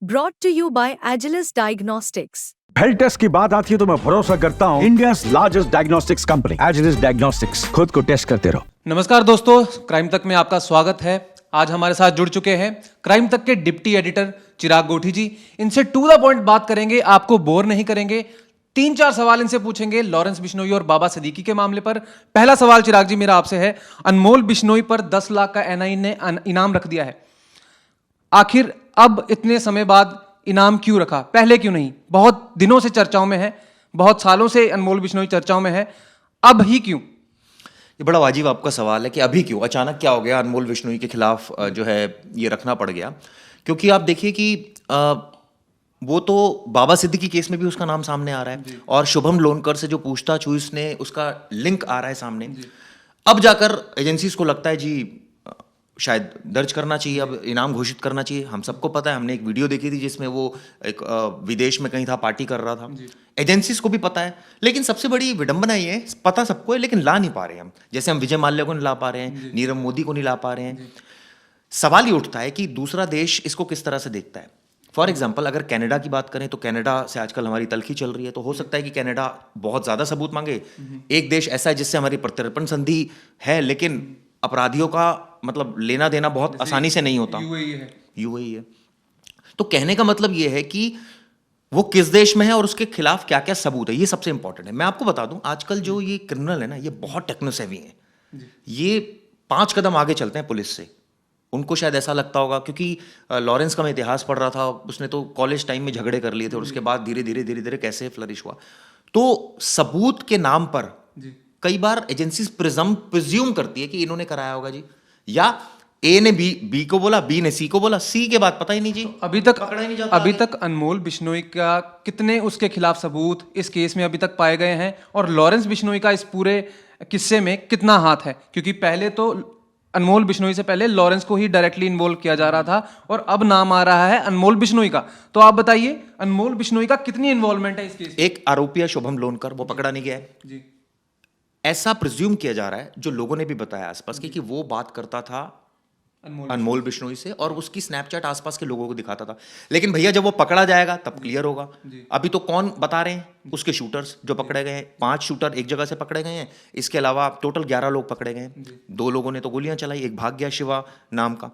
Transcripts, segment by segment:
brought to you by Agilus Diagnostics. Health test की बात आती है तो मैं भरोसा करता हूँ India largest diagnostics company Agilus diagnostics. खुद को टेस्ट करते रहो। नमस्कार दोस्तों, क्राइम तक में आपका स्वागत है। आज हमारे साथ जुड़ चुके हैं क्राइम तक के डिप्टी एडिटर चिराग गोठी जी। इनसे टू द पॉइंट बात करेंगे, आपको बोर नहीं करेंगे। 3-4 सवाल इनसे पूछेंगे लॉरेंस बिश्नोई और बाबा सिद्दीकी के मामले पर। पहला सवाल चिराग जी मेरा आपसे है, अनमोल बिश्नोई पर 10 लाख का एनआई ने इनाम रख दिया है। आखिर अब इतने समय बाद इनाम क्यों रखा, पहले क्यों नहीं? बहुत दिनों से चर्चाओं में है, बहुत सालों से अनमोल बिश्नोई चर्चाओं में है, अब ही क्यों? ये बड़ा वाजिब आपका सवाल है कि अभी क्यों, अचानक क्या हो गया अनमोल बिश्नोई के खिलाफ जो है ये रखना पड़ गया। क्योंकि आप देखिए कि वो तो बाबा सिद्दीकी केस में भी उसका नाम सामने आ रहा है और शुभम लोनकर से जो पूछताछ हुई उसने उसका लिंक आ रहा है सामने। अब जाकर एजेंसीज को लगता है जी शायद दर्ज करना चाहिए, अब इनाम घोषित करना चाहिए। हम सबको पता है, हमने एक वीडियो देखी थी जिसमें वो एक विदेश में कहीं था, पार्टी कर रहा था। एजेंसीज को भी पता है, लेकिन सबसे बड़ी विडंबना ये है, पता सबको है लेकिन ला नहीं पा रहे हैं हम। जैसे हम विजय माल्या को नहीं ला पा रहे हैं, नीरव मोदी को नहीं ला पा रहे हैं। सवाल ये उठता है कि दूसरा देश इसको किस तरह से देखता है। फॉर एग्जाम्पल अगर कनाडा की बात करें तो कनाडा से आजकल हमारी तलखी चल रही है, तो हो सकता है कि कनाडा बहुत ज़्यादा सबूत मांगे। एक देश ऐसा है जिससे हमारी प्रत्यर्पण संधि है, लेकिन अपराधियों का मतलब लेना देना बहुत आसानी से नहीं होता। यूएई है। तो कहने का मतलब ये है कि वो किस देश में है और उसके खिलाफ क्या क्या सबूत है, ये सबसे इंपॉर्टेंट है। मैं आपको बता दूं, आजकल जो ये क्रिमिनल है ना, ये बहुत टेक्नोसेवी हैं। ये 5 कदम आगे चलते हैं पुलिस से। उनको शायद ऐसा लगता होगा, क्योंकि लॉरेंस का मैं इतिहास पढ़ रहा था, उसने तो कॉलेज टाइम में झगड़े कर लिए थे और उसके बाद धीरे धीरे कैसे फ्लरिश हुआ। तो सबूत के नाम पर कई बार एजेंसीज प्रिज्यूम करती है कि इन्होंने कराया होगा जी, या ए ने बी को बोला, बी ने सी को बोला, सी के बाद पता ही नहीं जी। तो अभी तक पकड़ा ही नहीं जाता। अभी तक अनमोल बिश्नोई का कितने उसके खिलाफ सबूत इस केस में अभी तक पाए गए हैं और लॉरेंस बिश्नोई का इस पूरे किस्से में कितना हाथ है? क्योंकि पहले तो अनमोल बिश्नोई से पहले लॉरेंस को ही डायरेक्टली इन्वॉल्व किया जा रहा था और अब नाम आ रहा है अनमोल बिश्नोई का। तो आप बताइए अनमोल बिश्नोई का कितनी इन्वॉल्वमेंट है इस केस में? एक आरोपी है शुभम लोनकर, वो पकड़ा नहीं गया है जी। ऐसा प्रिज्यूम किया जा रहा है, जो लोगों ने भी बताया आसपास कि वो बात करता था अनमोल बिश्नोई से और उसकी स्नैपचैट आसपास के लोगों को दिखाता था। लेकिन भैया जब वो पकड़ा जाएगा तब क्लियर होगा। अभी तो कौन बता रहे हैं? उसके शूटर्स जो पकड़े गए हैं। 5 शूटर एक जगह से पकड़े गए हैं, इसके अलावा टोटल 11 लोग पकड़े गए हैं। 2 लोगों ने तो गोलियां चलाई, एक भाग गया शिवा नाम का।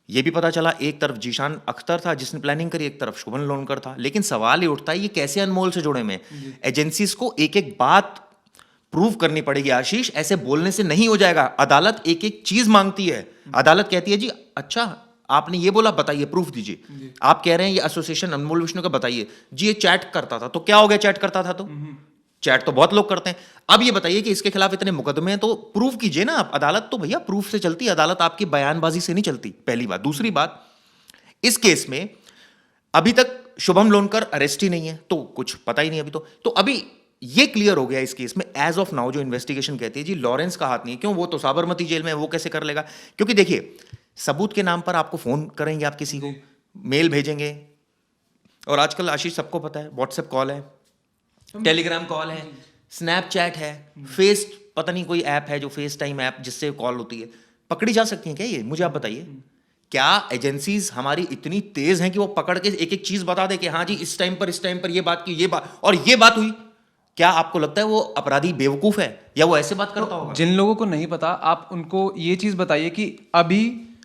ये भी पता चला एक तरफ जीशान अख्तर था जिसने प्लानिंग करी, एक तरफ शुभम लोनकर था। लेकिन सवाल ये उठता है ये कैसे अनमोल से जुड़े में? एजेंसीज को एक एक बात प्रूव करनी पड़ेगी आशीष, ऐसे बोलने से नहीं हो जाएगा। अदालत एक एक चीज मांगती है। अदालत कहती है जी अच्छा आपने ये बोला, बताइए प्रूफ दीजिए। आप कह रहे हैं ये एसोसिएशन अनमोल बिश्नोई का, बताइए जी ये चैट करता था। तो क्या हो गया चैट करता था? तो चैट तो बहुत लोग करते हैं। अब ये बताइए कि इसके खिलाफ इतने मुकदमे हैं तो प्रूफ कीजिए ना आप। अदालत तो भैया प्रूफ से चलती है, अदालत आपकी बयानबाजी से नहीं चलती, पहली बात। दूसरी बात, इस केस में अभी तक शुभम लोनकर अरेस्ट ही नहीं है, तो कुछ पता ही नहीं अभी तो अभी ये क्लियर हो गया इस केस में एज ऑफ नाउ। जो इन्वेस्टिगेशन कहती है जी लॉरेंस का हाथ नहीं है। क्यों? वो तो साबरमती जेल में है, वो कैसे कर लेगा? क्योंकि देखिए सबूत के नाम पर आपको फोन करेंगे, आप किसी को मेल भेजेंगे, और आजकल आशीष सबको पता है व्हाट्सएप कॉल है, टेलीग्राम कॉल है, स्नैपचैट है, फेस पता नहीं कोई ऐप है जो फेस टाइम ऐप जिससे कॉल होती है। पकड़ी जा सकती है क्या ये? मुझे आप बताइए। क्या एजेंसीज हमारी इतनी तेज हैं कि वो पकड़ के एक एक चीज बता दे कि हाँ जी इस टाइम पर ये बात की, ये बात और ये बात हुई? क्या आपको लगता है वो अपराधी बेवकूफ है या वो ऐसे बात करता होगा? जिन लोगों को नहीं पता आप उनको ये चीज बताइए कि अभी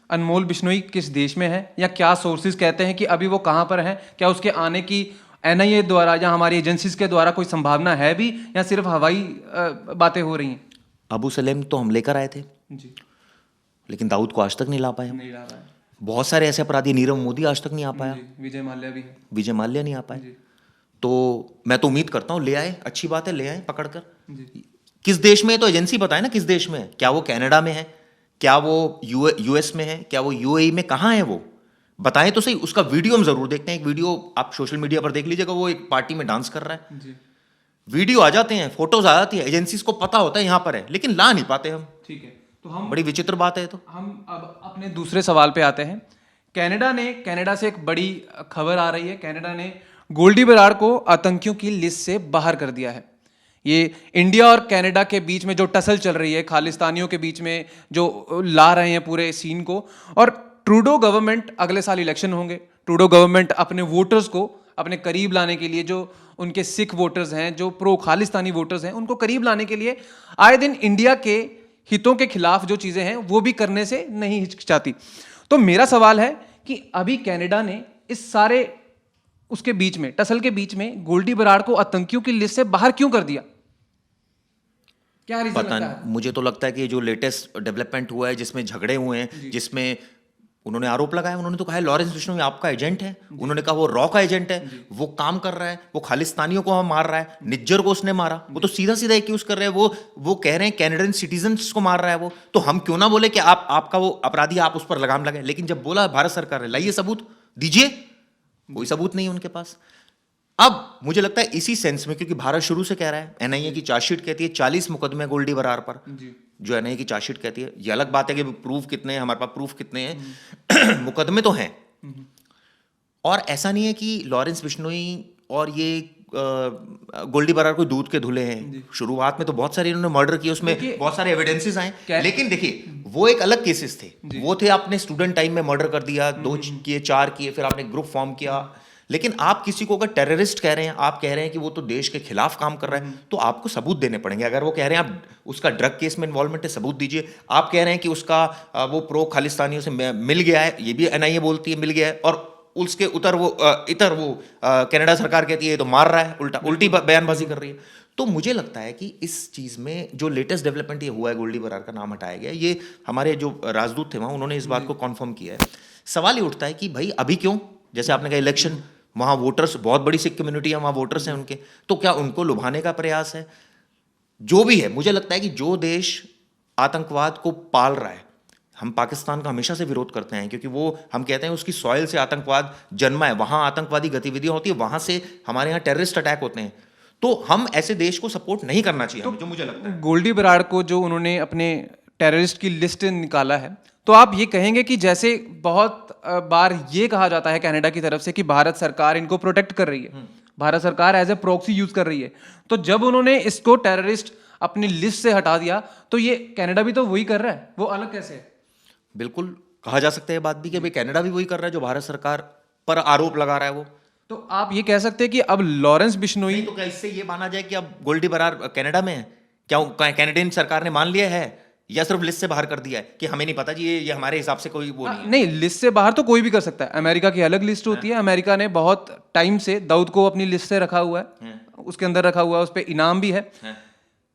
अनमोल बिश्नोई किस देश में है, या क्या सोर्सेज कहते हैं कि अभी वो कहां पर है? क्या उसके आने की एनआईए द्वारा या हमारी एजेंसीज के द्वारा कोई संभावना है भी, या सिर्फ हवाई बातें हो रही हैं? अबू सलेम तो हम लेकर आए थे जी, लेकिन दाऊद को आज तक नहीं ला पाए। नहीं ला रहा है। बहुत सारे ऐसे अपराधी, नीरव मोदी आज तक नहीं आ पाया, विजय माल्या भी है, विजय माल्या नहीं आ पाए। तो मैं तो उम्मीद करता हूं ले आए, अच्छी बात है, ले आए पकड़कर। किस देश में है तो एजेंसी बताए ना किस देश में है। क्या वो कनाडा में है, क्या वो यूएस में है, क्या वो यूएई में, कहां है वो बताएं तो सही। उसका वीडियो हम जरूर देखते हैं। एक वीडियो आप सोशल मीडिया पर देख लीजिएगा, वो एक पार्टी में डांस कर रहा है। वीडियो आ जाते हैं, फोटोज आ जाती है, एजेंसीज को पता होता है यहां पर है, लेकिन ला नहीं पाते हम। ठीक है, तो हम बड़ी विचित्र बात है। तो हम अब अपने दूसरे सवाल पे आते हैं। कनाडा से एक बड़ी खबर आ रही है। कनाडा ने गोल्डी बराड़ को आतंकियों की लिस्ट से बाहर कर दिया है। ये इंडिया और कनाडा के बीच में जो टसल चल रही है, खालिस्तानियों के बीच में जो ला रहे हैं पूरे सीन को, और ट्रूडो गवर्नमेंट, अगले साल इलेक्शन होंगे, ट्रूडो गवर्नमेंट अपने वोटर्स को अपने करीब लाने के लिए, जो उनके सिख वोटर्स हैं, जो प्रो खालिस्तानी वोटर्स हैं, उनको करीब लाने के लिए आए दिन इंडिया के हितों के खिलाफ जो चीजें हैं वो भी करने से नहीं हिचकिचाती। तो मेरा सवाल है कि अभी कनाडा ने इस सारे उसके बीच में, टसल के बीच में, गोल्डी बराड़ को आतंकियों की लिस्ट से बाहर क्यों कर दिया? क्या रीजन पता लगता है? नहीं, मुझे तो लगता है कि जो लेटेस्ट डेवलपमेंट हुआ है, जिसमें झगड़े हुए हैं, जिसमें उन्होंने आरोप लगाया, उन्होंने तो कहा है लॉरेंस बिश्नोई आपका एजेंट है, उन्होंने कहा वो रॉ का एजेंट है, वो काम कर रहा है, वो खालिस्तानियों को मार रहा है, निज्जर को उसने मारा, वो तो सीधा सीधा एक्यूज कर रहे हैं, वो कह रहे हैं कैनेडियन सिटीजन्स को मार रहा है वो, तो हम क्यों ना बोले कि आपका वो अपराधी, आप उस पर लगाम लगाए। लेकिन जब बोला भारत सरकार ने लाइए सबूत, दीजिए, कोई सबूत नहीं उनके पास। अब मुझे लगता है इसी सेंस में, क्योंकि भारत शुरू से कह रहा है, एनआईए की चार्जशीट कहती है 40 मुकदमे गोल्डी बरार पर, जो एनआईए की चार्जशीट कहती है। ये अलग बात है कि प्रूफ कितने हैं, हमारे पास प्रूफ कितने हैं, मुकदमे तो हैं। और ऐसा नहीं है कि लॉरेंस बिश्नोई और ये गोल्डी बरार कोई दूध के धुले हैं। शुरुआत में तो बहुत सारे इन्होंने मर्डर किए, उसमें बहुत सारे एविडेंसेस आए, लेकिन देखिए वो एक अलग केसेस थे। वो थे आपने स्टूडेंट टाइम में मर्डर कर दिया, 2 किए, 4 किए, फिर आपने ग्रुप फॉर्म किया। लेकिन आप किसी को अगर टेररिस्ट कह रहे हैं, आप कह रहे हैं कि वो तो देश के खिलाफ काम कर रहा है, तो आपको सबूत देने पड़ेंगे। अगर वो कह रहे हैं आप उसका ड्रग केस में इन्वॉल्वमेंट है, सबूत दीजिए। आप कह रहे हैं कि उसका वो प्रो खालिस्तानियों से मिल गया है, ये भी एनआईए बोलती है मिल गया है, और उसके इतर वो कनाडा सरकार कहती है तो मार रहा है, उल्टी बयानबाजी कर रही है। तो मुझे लगता है कि इस चीज़ में जो लेटेस्ट डेवलपमेंट ये हुआ है, गोल्डी बरार का नाम हटाया गया, ये हमारे जो राजदूत थे वहाँ, उन्होंने इस बात को कन्फर्म किया है। सवाल ये उठता है कि भाई अभी क्यों, जैसे आपने कहा इलेक्शन, वहाँ वोटर्स, बहुत बड़ी सिख कम्युनिटी है वहाँ, वोटर्स हैं उनके, तो क्या उनको लुभाने का प्रयास है? जो भी है, मुझे लगता है कि जो देश आतंकवाद को पाल रहा है, हम पाकिस्तान का हमेशा से विरोध करते हैं, क्योंकि वो हम कहते हैं उसकी सॉइल से आतंकवाद जन्मा है, वहाँ आतंकवादी गतिविधियाँ होती है, वहाँ से हमारे यहाँ टेररिस्ट अटैक होते हैं, तो हम ऐसे देश को सपोर्ट नहीं करना चाहिए, जो मुझे लगता है। गोल्डी बराड़ को जो उन्होंने अपने टेररिस्ट की लिस्ट निकाला है, तो आप ये कहेंगे कि जैसे बहुत बार ये कहा जाता है कनाडा की तरफ से कि भारत सरकार इनको प्रोटेक्ट कर रही है, भारत सरकार एज ए प्रॉक्सी यूज कर रही है, तो जब उन्होंने इसको टेररिस्ट अपनी लिस्ट से हटा दिया, तो ये कनाडा भी तो वही कर रहा है, वो अलग कैसे है? बिल्कुल कहा जा सकता है ये बात भी कि भाई कनाडा भी वही कर रहा है जो भारत सरकार पर आरोप लगा रहा है वो। तो आप ये कह सकते हैं कि अब लॉरेंस बिश्नोई, तो क्या इससे ये माना जाए कि अब गोल्डी बरार कनाडा में है? क्या कैनेडियन सरकार ने मान लिया है, या सिर्फ लिस्ट से बाहर कर दिया है कि हमें नहीं पता जी, ये हमारे हिसाब से कोई वो नहीं है? नहीं, लिस्ट से बाहर तो कोई भी कर सकता है। अमेरिका की अलग लिस्ट होती है, अमेरिका ने बहुत टाइम से दाऊद को अपनी लिस्ट से रखा हुआ है, उसके अंदर रखा हुआ है, उस पर इनाम भी है,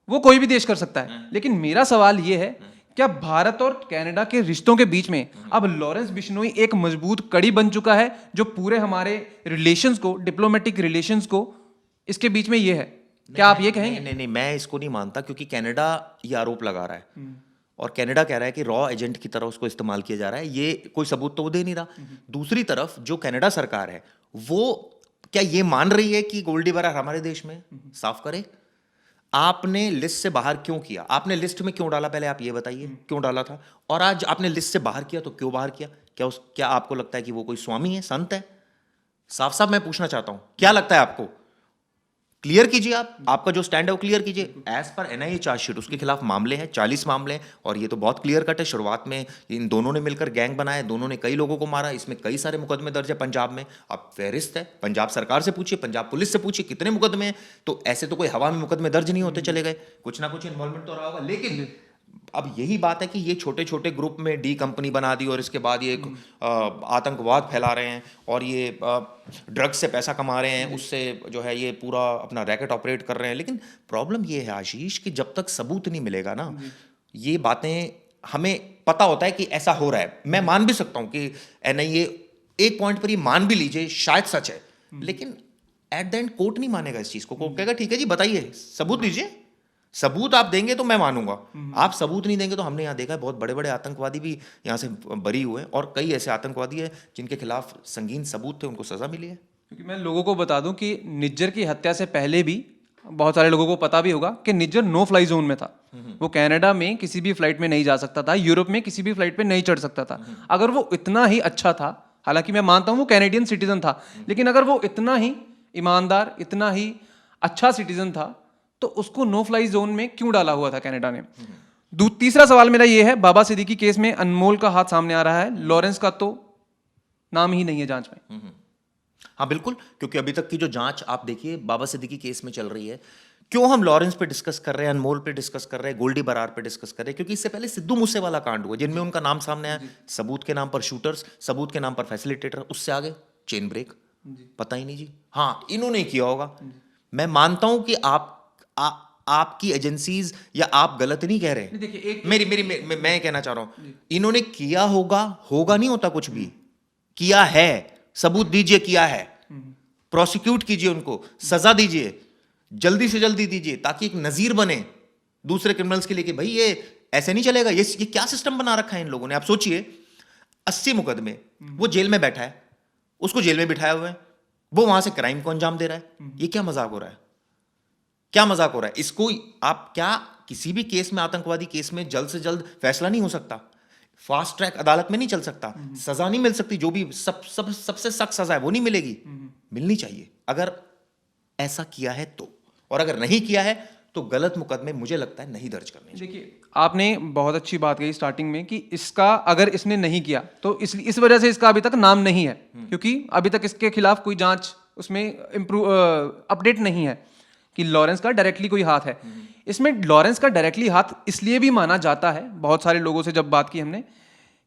वो कोई भी देश कर सकता है। लेकिन मेरा सवाल ये है, क्या भारत और कनाडा के रिश्तों के बीच में अब लॉरेंस बिश्नोई एक मजबूत कड़ी बन चुका है, जो पूरे हमारे रिलेशंस को, डिप्लोमेटिक रिलेशंस को, इसके बीच में ये है? क्या आप ये कहेंगे? नहीं, मैं इसको नहीं मानता, क्योंकि कनाडा ये आरोप लगा रहा है और कनाडा कह रहा है कि रॉ एजेंट की तरह उसको इस्तेमाल किया जा रहा है। ये कोई सबूत तो वो दे नहीं रहा। दूसरी तरफ जो कनाडा सरकार है, वो क्या ये मान रही है कि गोल्डी बरार हमारे देश में? साफ करे, आपने लिस्ट से बाहर क्यों किया? आपने लिस्ट में क्यों डाला, पहले आप ये बताइए, क्यों डाला था? और आज आपने लिस्ट से बाहर किया तो क्यों बाहर किया? क्या आपको लगता है कि वो कोई स्वामी है, संत है? साफ साफ मैं पूछना चाहता हूं, क्या लगता है आपको? क्लियर कीजिए, आपका जो स्टैंड है वो क्लियर कीजिए। एज पर एनआईए चार्जशीट उसके खिलाफ मामले हैं, 40 मामले हैं, और ये तो बहुत क्लियर कट है। शुरुआत में इन दोनों ने मिलकर गैंग बनाया, दोनों ने कई लोगों को मारा, इसमें कई सारे मुकदमे दर्ज है पंजाब में। अब फहरिस्त है, पंजाब सरकार से पूछिए, पंजाब पुलिस से पूछिए कितने मुकदमे हैं। तो ऐसे तो कोई हवा में मुकदमे दर्ज नहीं होते चले गए, कुछ ना कुछ इन्वॉल्वमेंट तो रहा होगा। लेकिन अब यही बात है कि ये छोटे छोटे ग्रुप में डी कंपनी बना दी, और इसके बाद ये आतंकवाद फैला रहे हैं, और ये ड्रग्स से पैसा कमा रहे हैं, उससे जो है ये पूरा अपना रैकेट ऑपरेट कर रहे हैं। लेकिन प्रॉब्लम ये है आशीष कि जब तक सबूत नहीं मिलेगा ना, ये बातें हमें पता होता है कि ऐसा हो रहा है। मैं मान भी सकता हूँ कि एनआईए एक पॉइंट पर ये मान भी लीजिए शायद सच है, लेकिन एट द एंड कोर्ट नहीं मानेगा इस चीज़ को। कोर्ट कहेगा ठीक है जी, बताइए, सबूत दीजिए, सबूत आप देंगे तो मैं मानूंगा। आप सबूत नहीं देंगे तो हमने यहाँ देखा है बहुत बड़े बड़े आतंकवादी भी यहाँ से बरी हुए, और कई ऐसे आतंकवादी हैं जिनके खिलाफ संगीन सबूत थे, उनको सजा मिली है। क्योंकि मैं लोगों को बता दूं कि निज्जर की हत्या से पहले भी बहुत सारे लोगों को पता भी होगा कि निज्जर नो फ्लाई जोन में था। वो कनाडा में किसी भी फ्लाइट में नहीं जा सकता था, यूरोप में किसी भी फ्लाइट पे नहीं चढ़ सकता था। अगर वो इतना ही अच्छा था, हालांकि मैं मानता हूं वो कैनेडियन सिटीजन था, लेकिन अगर वो इतना ही ईमानदार, इतना ही अच्छा सिटीजन था, तो उसको नो फ्लाई जोन में क्यों डाला हुआ था कनाडा ने? तीसरा सवाल मेरा ये है, बाबा सिद्दीकी केस में अनमोल का हाथ सामने आ रहा है, लॉरेंस का तो नाम ही नहीं है जांच में। हाँ बिल्कुल, क्योंकि अभी तक की जो जांच आप देखिए बाबा सिद्दीकी केस में चल रही है। क्यों हम लॉरेंस पे डिस्कस कर रहे हैं, अनमोल पे डिस्कस कर रहे हैं, गोल्डी बरार पे डिस्कस कर रहे हैं? क्योंकि इससे पहले सिद्धू मूसेवाला कांड हुआ जिनमें उनका नाम सामने आया, सबूत के नाम पर शूटर्स, सबूत के नाम पर फैसिलिटेटर, उससे आगे चेन ब्रेक, पता ही नहीं जी। हाँ इन्होंने किया होगा, मैं मानता हूं कि आपकी एजेंसीज या आप गलत नहीं कह रहे। देखिए मैं कहना चाह रहा हूं इन्होंने किया होगा नहीं होता कुछ भी, किया है, सबूत दीजिए किया है, प्रोसिक्यूट कीजिए, उनको सजा दीजिए, जल्दी से जल्दी दीजिए, ताकि एक नजीर बने दूसरे क्रिमिनल्स के लिए कि भाई ये ऐसे नहीं चलेगा। ये क्या सिस्टम बना रखा है इन लोगों ने। आप सोचिए 80 मुकदमे, वो जेल में बैठा है, उसको जेल में बिठाया हुआ है, वो वहां से क्राइम को अंजाम दे रहा है। ये क्या मजाक हो रहा है, क्या मजाक हो रहा है? इसको आप क्या किसी भी केस में, आतंकवादी केस में जल्द से जल्द फैसला नहीं हो सकता, फास्ट ट्रैक अदालत में नहीं चल सकता, सजा नहीं मिल सकती, जो भी सबसे सख्त सजा है वो नहीं मिलेगी, मिलनी चाहिए अगर ऐसा किया है तो। और अगर नहीं किया है तो गलत मुकदमे मुझे लगता है नहीं दर्ज करने चाहिए। देखिए आपने बहुत अच्छी बात कही स्टार्टिंग में कि इसका अगर इसने नहीं किया तो इस वजह से इसका अभी तक नाम नहीं है, क्योंकि अभी तक इसके खिलाफ कोई जांच उसमें अपडेट नहीं है कि लॉरेंस का डायरेक्टली कोई हाथ है। इसमें लॉरेंस का डायरेक्टली हाथ इसलिए भी माना जाता है, बहुत सारे लोगों से जब बात की हमने,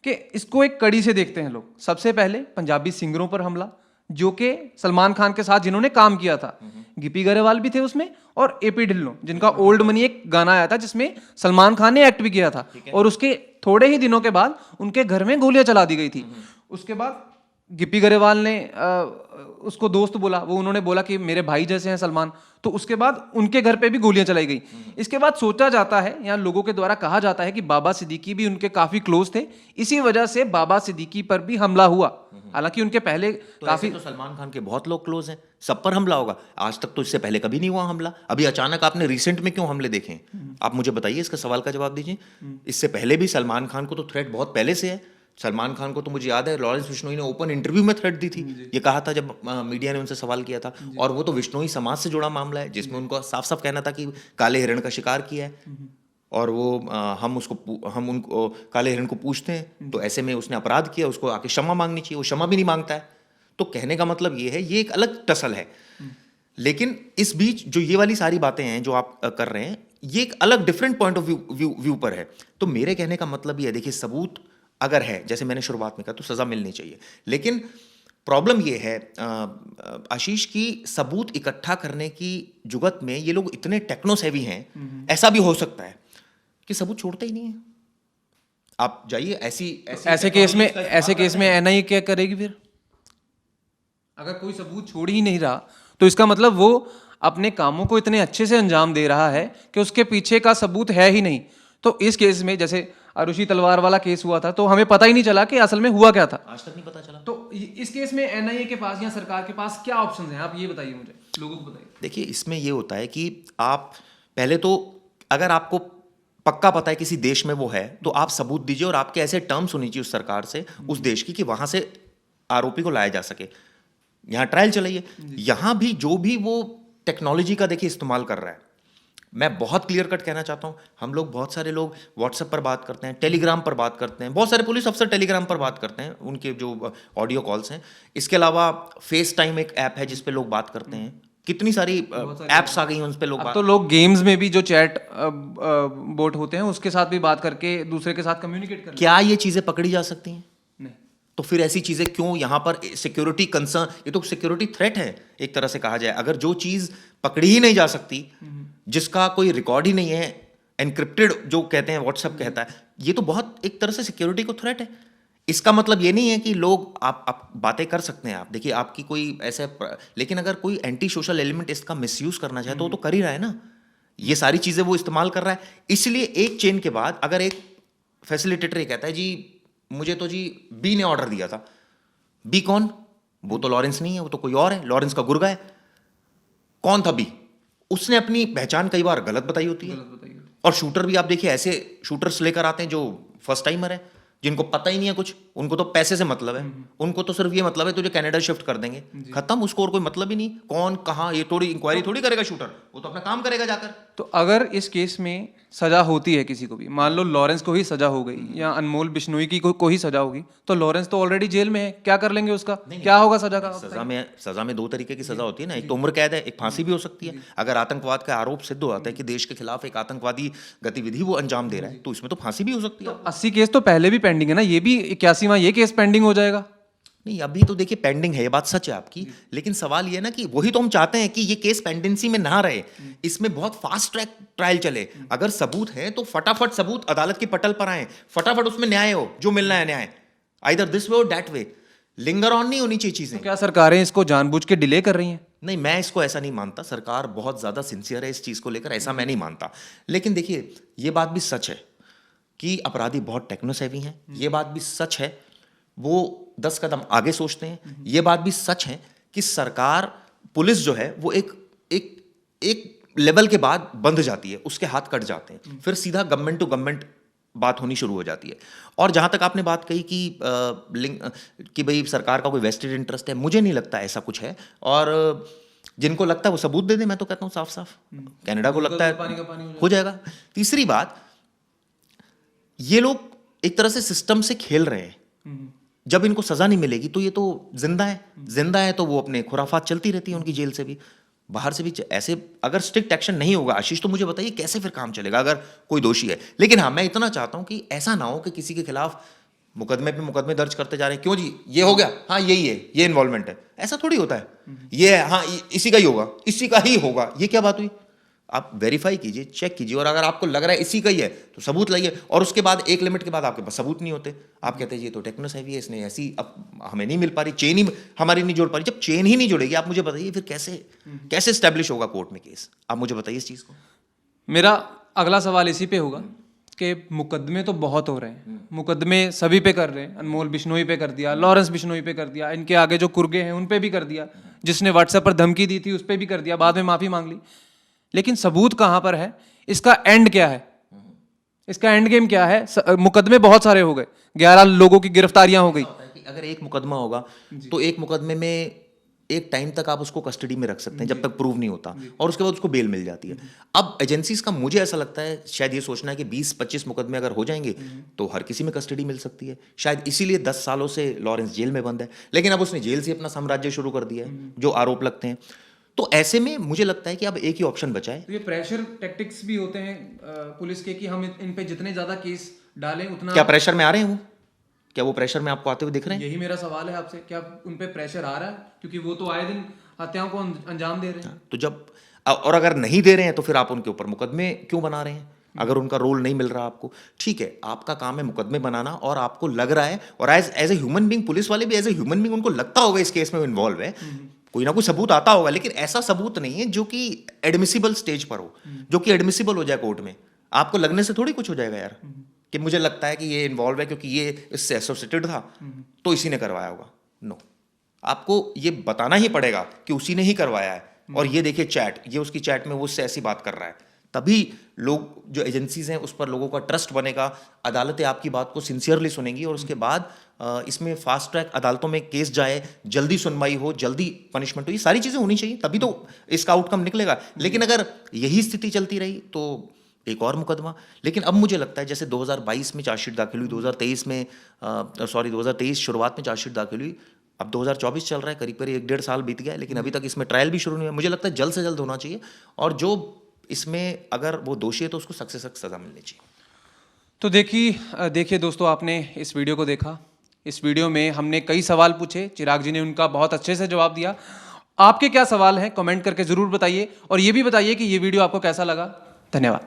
कि इसको एक कड़ी से देखते हैं लोग। सबसे पहले पंजाबी सिंगरों पर हमला, जो कि सलमान खान के साथ जिन्होंने काम किया था, गिप्पी गरेवाल भी थे उसमें और एपी ढिल्लों, जिनका ओल्ड मनी एक गाना आया था जिसमें सलमान खान ने एक्ट भी किया था, और उसके थोड़े ही दिनों के बाद उनके घर में गोलियां चला दी गई थी। उसके बाद गिप्पी गरेवाल ने उसको दोस्त बोला, वो उन्होंने बोला कि मेरे भाई जैसे हैं सलमान, तो उसके बाद उनके घर पे भी गोलियां चलाई गई। इसके बाद सोचा जाता है या लोगों के द्वारा कहा जाता है कि बाबा सिद्दीकी भी उनके काफी क्लोज थे, इसी वजह से बाबा सिद्दीकी पर भी हमला हुआ। हालांकि उनके पहले तो काफी तो सलमान खान के बहुत लोग क्लोज हैं, सब पर हमला होगा। आज तक तो इससे पहले कभी नहीं हुआ हमला, अभी अचानक आपने रिसेंट में क्यों हमले देखे? आप मुझे बताइए, इसका सवाल का जवाब दीजिए। इससे पहले भी सलमान खान को तो थ्रेट बहुत पहले से है। सलमान खान को तो मुझे याद है लॉरेंस बिश्नोई ने ओपन इंटरव्यू में थ्रेट दी थी, ये कहा था जब मीडिया ने उनसे सवाल किया था। और वो तो बिश्नोई समाज से जुड़ा मामला है, जिसमें उनको साफ साफ कहना था कि काले हिरण का शिकार किया है, और वो हम उनको काले हिरण को पूछते हैं, तो ऐसे में उसने अपराध किया, उसको आके क्षमा मांगनी चाहिए, वो क्षमा भी नहीं मांगता है। तो कहने का मतलब ये है, ये एक अलग टसल है। लेकिन इस बीच जो ये वाली सारी बातें हैं जो आप कर रहे हैं, ये एक अलग डिफरेंट पॉइंट ऑफ व्यू पर है। तो मेरे कहने का मतलब ये है, देखिए सबूत अगर है, जैसे मैंने शुरुआत में कहा, तो सजा मिलनी चाहिए। लेकिन प्रॉब्लम ये है आशीष की, सबूत इकट्ठा करने की जुगत में ये लोग इतने टेक्नो सेवी हैं, ऐसा भी हो सकता है कि सबूत छोड़ते ही नहीं है। आप जाइए ऐसे केस में एनआईए क्या करेगी फिर? अगर कोई सबूत छोड़ ही नहीं रहा तो इसका मतलब वो अपने कामों को इतने अच्छे से अंजाम दे रहा है कि उसके पीछे का सबूत है ही नहीं। तो इस केस में जैसे आरुषि तलवार वाला केस हुआ था, तो हमें पता ही नहीं चला कि असल में हुआ क्या था, आज तक नहीं पता चला। तो इस केस में एनआईए के पास या सरकार के पास क्या ऑप्शंस हैं, आप ये बताइए मुझे, लोगों को बताइए। देखिए इसमें ये होता है कि आप पहले तो, अगर आपको पक्का पता है किसी देश में वो है, तो आप सबूत दीजिए, और आपके ऐसे टर्म्स होनी चाहिए उस सरकार से, उस देश की, कि वहां से आरोपी को लाया जा सके। यहाँ ट्रायल चलाइए। यहाँ भी जो भी वो टेक्नोलॉजी का देखिए इस्तेमाल कर रहा है, मैं बहुत क्लियर कट कहना चाहता हूँ, हम लोग बहुत सारे लोग व्हाट्सएप पर बात करते हैं, टेलीग्राम पर बात करते हैं, बहुत सारे पुलिस अफसर टेलीग्राम पर बात करते हैं, उनके जो ऑडियो कॉल्स हैं। इसके अलावा फेस टाइम एक ऐप है जिस पे लोग बात करते हैं, कितनी सारी ऐप्स आ गई हैं उन पे लोग अब तो लोग गेम्स में भी जो चैट बोट होते हैं उसके साथ भी बात करके दूसरे के साथ कम्युनिकेट कर। क्या ये चीजें पकड़ी जा सकती हैं? नहीं। तो फिर ऐसी चीजें क्यों यहाँ पर? सिक्योरिटी कंसर्न, ये तो सिक्योरिटी थ्रेट है एक तरह से कहा जाए। अगर जो चीज पकड़ी ही नहीं जा सकती, जिसका कोई रिकॉर्ड ही नहीं है, एनक्रिप्टेड जो कहते हैं, व्हाट्सएप कहता है, ये तो बहुत एक तरह से सिक्योरिटी को थ्रेट है। इसका मतलब ये नहीं है कि लोग आप बातें कर सकते हैं, आप देखिए आपकी कोई ऐसे, लेकिन अगर कोई एंटी सोशल एलिमेंट इसका मिसयूज करना चाहे तो वो तो कर ही रहा है ना। ये सारी चीजें वो इस्तेमाल कर रहा है। इसलिए एक चेन के बाद अगर एक फैसिलिटेटर ये कहता है जी मुझे तो जी बी ने ऑर्डर दिया था, बी कौन? वो तो लॉरेंस नहीं है, वो तो कोई और है, लॉरेंस का गुर्गा है। कौन था बी? उसने अपनी पहचान कई बार गलत बताई होती है। और शूटर भी आप देखिए, ऐसे शूटर्स लेकर आते हैं जो फर्स्ट टाइमर है, जिनको पता ही नहीं है कुछ, उनको तो पैसे से मतलब है, उनको तो सिर्फ ये मतलब है तुझे कनाडा शिफ्ट कर देंगे, खत्म, उसको और कोई मतलब ही नहीं। कौन कहाँ, ये थोड़ी इंक्वायरी थोड़ी करेगा शूटर, वो तो अपना काम करेगा जाकर। तो अगर इस केस में सजा होती है किसी को भी, मान लो लॉरेंस को ही सजा हो गई या अनमोल बिश्नोई की को ही सजा होगी, तो लॉरेंस तो ऑलरेडी जेल में है, क्या कर लेंगे उसका, क्या होगा सजा का? सजा में दो तरीके की सजा होती है ना, एक तो उम्र कैद है, एक फांसी भी हो सकती है। अगर आतंकवाद का आरोप सिद्ध हो जाता है कि देश के खिलाफ एक आतंकवादी गतिविधि वो अंजाम दे रहा है, तो इसमें तो फांसी भी हो सकती है। 80 केस तो पहले भी पेंडिंग है ना, ये भी 81वां ये केस पेंडिंग हो जाएगा। नहीं, अभी तो देखिए पेंडिंग है, ये बात सच है आपकी, लेकिन सवाल ये है ना कि वही तो हम चाहते हैं कि ये केस पेंडेंसी में ना रहे, इसमें बहुत फास्ट ट्रैक ट्रायल चले। अगर सबूत है तो फटाफट सबूत अदालत की पटल पर आए, फटाफट उसमें न्याय हो, जो मिलना है न्याय, आइदर दिस वे और दैट वे। लिंगर ऑन नहीं होनी चाहिए चीजें। तो क्या सरकारें इसको जानबूझ के डिले कर रही हैं? नहीं, मैं इसको ऐसा नहीं मानता, सरकार बहुत ज्यादा सिंसियर है इस चीज को लेकर, ऐसा मैं नहीं मानता। लेकिन देखिए, ये बात भी सच है कि अपराधी बहुत टेक्नोसेवी हैं, ये बात भी सच है, वो 10 कदम आगे सोचते हैं, ये बात भी सच है कि सरकार, पुलिस जो है वो एक लेवल के बाद बंध जाती है, उसके हाथ कट जाते हैं, फिर सीधा गवर्नमेंट टू गवर्नमेंट बात होनी शुरू हो जाती है। और जहां तक आपने बात कही कि भाई सरकार का कोई वेस्टेड इंटरेस्ट है, मुझे नहीं लगता ऐसा कुछ है। और जिनको लगता है वो सबूत दे दे, मैं तो कहता हूं साफ साफ, कनाडा को लगता है पानी का पानी हो जाएगा। तीसरी बात, ये लोग एक तरह से सिस्टम से खेल रहे हैं, जब इनको सजा नहीं मिलेगी तो ये तो जिंदा है तो वो अपने खुराफात चलती रहती है उनकी जेल से भी, बाहर से भी। ऐसे अगर स्ट्रिक्ट एक्शन नहीं होगा आशीष, तो मुझे बताइए कैसे फिर काम चलेगा अगर कोई दोषी है। लेकिन हाँ, मैं इतना चाहता हूं कि ऐसा ना हो कि किसी के खिलाफ मुकदमे पे मुकदमे दर्ज करते जा रहे हैं, क्यों जी ये हो गया, हाँ यही है, ये इन्वॉल्वमेंट है, ऐसा थोड़ी होता है। ये हाँ इसी का ही होगा, इसी का ही होगा, ये क्या बात हुई? आप वेरीफाई कीजिए, चेक कीजिए, और अगर आपको लग रहा है इसी का ही है तो सबूत लाइए। और उसके बाद एक लिमिट के बाद आपके पास सबूत नहीं होते, आप कहते हैं ये तो टेक्नोसेवी है, इसने ऐसी, अब हमें नहीं मिल पा रही, चेन ही हमारी नहीं जोड़ पा रही। जब चेन ही नहीं जुड़ेगी, आप मुझे बताइए फिर कैसे स्टैब्लिश होगा कोर्ट में केस? आप मुझे बताइए इस चीज को। मेरा अगला सवाल इसी पे होगा कि मुकदमे तो बहुत हो रहे हैं, मुकदमे सभी पे कर रहे हैं, अनमोल बिश्नोई पे कर दिया, लॉरेंस बिश्नोई पे कर दिया, इनके आगे जो कुर्गे हैं उन पे भी कर दिया, जिसने व्हाट्सएप पर धमकी दी थी उस पे भी कर दिया, बाद में माफी मांग ली। लेकिन सबूत कहां पर है? इसका एंड क्या है? इसका एंड गेम क्या है? मुकदमे बहुत सारे हो गए, 11 लोगों की गिरफ्तारियां हो गई। अगर एक मुकदमा होगा तो एक मुकदमे में एक टाइम तक आप उसको कस्टडी में रख सकते हैं जब तक प्रूव नहीं होता, और उसके बाद उसको बेल मिल जाती है। अब एजेंसीज का मुझे ऐसा लगता है शायद ये सोचना है कि 20-25 मुकदमे अगर हो जाएंगे तो हर किसी में कस्टडी मिल सकती है, शायद इसीलिए 10 सालों से लॉरेंस जेल में बंद है। लेकिन अब उसने जेल से अपना साम्राज्य शुरू कर दिया है, जो आरोप लगते हैं। तो ऐसे में मुझे लगता है कि अब एक ही ऑप्शन बचा है। तो ये प्रेशर टैक्टिक्स भी होते हैं पुलिस के कि हम इन पे जितने ज्यादा केस डालें उतना। क्या प्रेशर में आ रहे हैं वो? क्या वो प्रेशर में आपको आते हुए दिख रहे हैं? यही मेरा सवाल है आपसे, क्या उन पे प्रेशर आ रहा है? क्योंकि वो तो आए दिन हत्याओं को अंजाम दे रहे हैं। तो जब, और अगर नहीं दे रहे हैं तो फिर आप उनके ऊपर मुकदमे क्यों बना रहे हैं? अगर उनका रोल नहीं मिल रहा आपको, ठीक है, आपका काम है मुकदमे बनाना, और आपको लग रहा है, और as a human being, police वाले भी एज ए ह्यूमन बीइंग उनको लगता होगा इस केस में इन्वॉल्व है, कोई ना कोई सबूत आता होगा, लेकिन ऐसा सबूत नहीं है जो कि एडमिसिबल स्टेज पर हो, जो कि एडमिसिबल हो जाए कोर्ट में। आपको लगने से थोड़ी कुछ हो जाएगा यार, कि मुझे लगता है कि ये इन्वॉल्व है क्योंकि ये इससे एसोसिएटेड था तो इसी ने करवाया होगा। नो, आपको ये बताना ही पड़ेगा कि उसी ने ही करवाया है, और ये देखिए चैट, ये उसकी चैट में वो उससे ऐसी बात कर रहा है, तभी लोग, जो एजेंसीज हैं, उस पर लोगों का ट्रस्ट बनेगा, अदालतें आपकी बात को सिंसियरली सुनेंगी, और उसके बाद इसमें फास्ट ट्रैक अदालतों में केस जाए, जल्दी सुनवाई हो, जल्दी पनिशमेंट हो, ये सारी चीज़ें होनी चाहिए, तभी तो इसका आउटकम निकलेगा। लेकिन अगर यही स्थिति चलती रही तो एक और मुकदमा। लेकिन अब मुझे लगता है जैसे 2022 में चार्जशीट दाखिल हुई, 2023 शुरुआत में चार्जशीट दाखिल हुई, अब 2024 चल रहा है, करीब करीब 1-1.5 साल बीत गया, लेकिन अभी तक इसमें ट्रायल भी शुरू नहीं हुआ। मुझे लगता है जल्द से जल्द होना चाहिए, और जो इसमें अगर वो दोषी है तो उसको सख्त से सख्त सजा मिलनी चाहिए। तो देखिए दोस्तों, आपने इस वीडियो को देखा। इस वीडियो में हमने कई सवाल पूछे, चिराग जी ने उनका बहुत अच्छे से जवाब दिया। आपके क्या सवाल हैं कमेंट करके ज़रूर बताइए, और ये भी बताइए कि ये वीडियो आपको कैसा लगा। धन्यवाद।